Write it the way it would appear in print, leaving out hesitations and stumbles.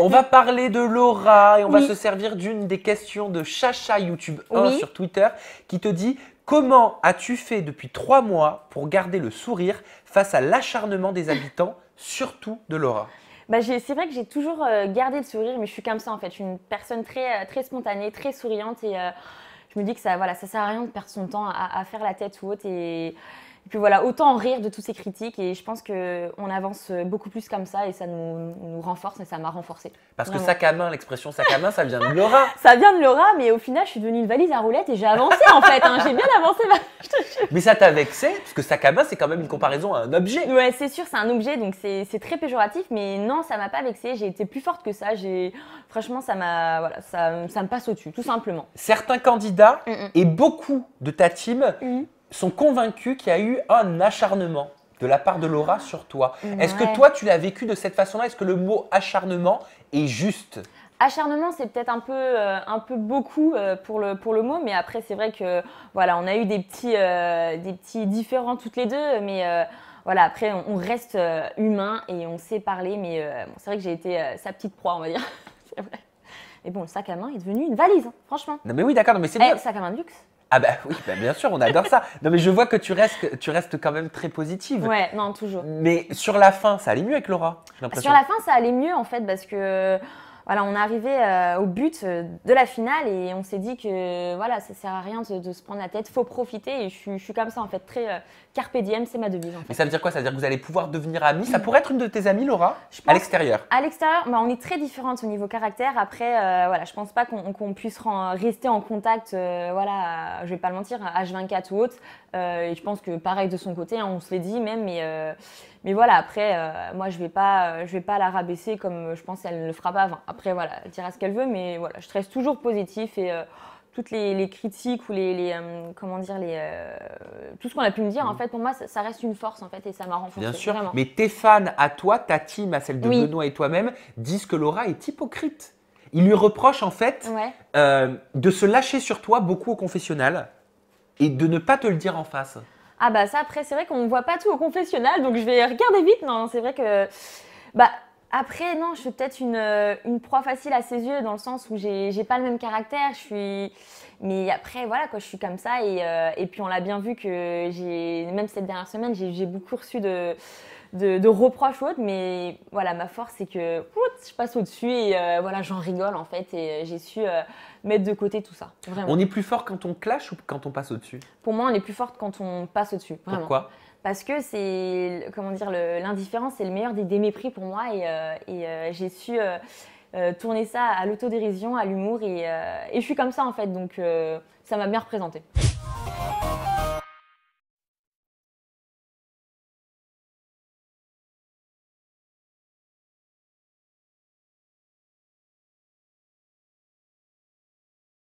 On va parler de Laura et on va Oui. se servir d'une des questions de Chacha YouTube 1 Oui. sur Twitter qui te dit « Comment as-tu fait depuis 3 mois pour garder le sourire face à l'acharnement des habitants, surtout de Laura ?» Bah, c'est vrai que j'ai toujours gardé le sourire, mais je suis comme ça en fait. Je suis une personne très spontanée, très souriante et je me dis que ça, voilà, ça sert à rien de perdre son temps à faire la tête ou autre. Et puis voilà, autant en rire de toutes ces critiques et je pense qu'on avance beaucoup plus comme ça et ça nous renforce et ça m'a renforcée. Parce Vraiment. que sac à main, l'expression sac à main, ça vient de Laura. Ça vient de Laura, mais au final, je suis devenue une valise à roulettes et j'ai avancé en fait. Hein. J'ai bien avancé. Je te jure. Mais ça t'a vexé, parce que sac à main, c'est quand même une comparaison à un objet. Ouais, c'est sûr, c'est un objet, donc c'est très péjoratif, mais non, ça m'a pas vexée. J'ai été plus forte que ça. Franchement, ça me passe au-dessus, tout simplement. Certains candidats et beaucoup de ta team sont convaincus qu'il y a eu un acharnement de la part de Laura sur toi. Est-ce que Ouais. toi, tu l'as vécu de cette façon-là? Est-ce que le mot acharnement est juste? Acharnement, c'est peut-être un peu beaucoup pour le mot, mais après, c'est vrai que voilà, on a eu des petits différends toutes les deux, mais voilà, après, on reste humain et on sait parler, mais bon, c'est vrai que j'ai été sa petite proie, on va dire. C'est vrai. Mais bon, le sac à main est devenu une valise, hein, franchement. Non mais oui, d'accord, non, mais c'est bien. Sac à main de luxe. Ah bah oui, bah bien sûr, on adore ça. Non mais je vois que tu restes quand même très positive. Ouais, non, toujours. Mais sur la fin, ça allait mieux avec Laura, j'ai l'impression. Sur la fin, ça allait mieux en fait parce que voilà, on est arrivé au but de la finale et on s'est dit que voilà, ça sert à rien de se prendre la tête, faut profiter et je suis comme ça en fait, très carpe diem, c'est ma devise en Mais fait. ça veut dire quoi? Ça veut dire que vous allez pouvoir devenir amis? Ça pourrait être une de tes amies, Laura, Je à pense- l'extérieur. À l'extérieur, bah, on est très différentes au niveau caractère. Après, voilà, je pense pas qu'on puisse rester en contact, voilà, je vais pas le mentir, H24 ou autre. Et je pense que pareil de son côté, hein, on se l'est dit même, mais voilà, après, moi je vais pas la rabaisser comme je pense qu'elle ne le fera pas. Enfin, après, voilà, elle dira ce qu'elle veut, mais voilà, je reste toujours positif et toutes les critiques ou comment dire, tout ce qu'on a pu me dire, en fait, pour moi, ça reste une force en fait et ça m'a renforcée. Bien sûr, Vraiment. mais tes fans à toi, ta team, à celle de Oui. Benoît et toi-même, disent que Laura est hypocrite. Ils lui reprochent en fait Ouais. de se lâcher sur toi beaucoup au confessionnal et de ne pas te le dire en face. Ah bah ça après c'est vrai qu'on ne voit pas tout au confessionnal donc je vais regarder vite. Non, c'est vrai que bah après non, je suis peut-être une proie facile à ses yeux dans le sens où j'ai pas le même caractère, mais après voilà quoi, je suis comme ça et puis on l'a bien vu que même cette dernière semaine, j'ai beaucoup reçu de reproches ou autres, mais voilà, ma force c'est que je passe au-dessus et voilà, j'en rigole en fait et j'ai su mettre de côté tout ça. Vraiment. On est plus fort quand on clash ou quand on passe au-dessus? Pour moi, on est plus forte quand on passe au-dessus. Vraiment. Pourquoi? Parce que c'est, comment dire, l'indifférence, c'est le meilleur des mépris pour moi et j'ai su tourner ça à l'autodérision, à l'humour et je suis comme ça en fait, donc ça m'a bien représenté.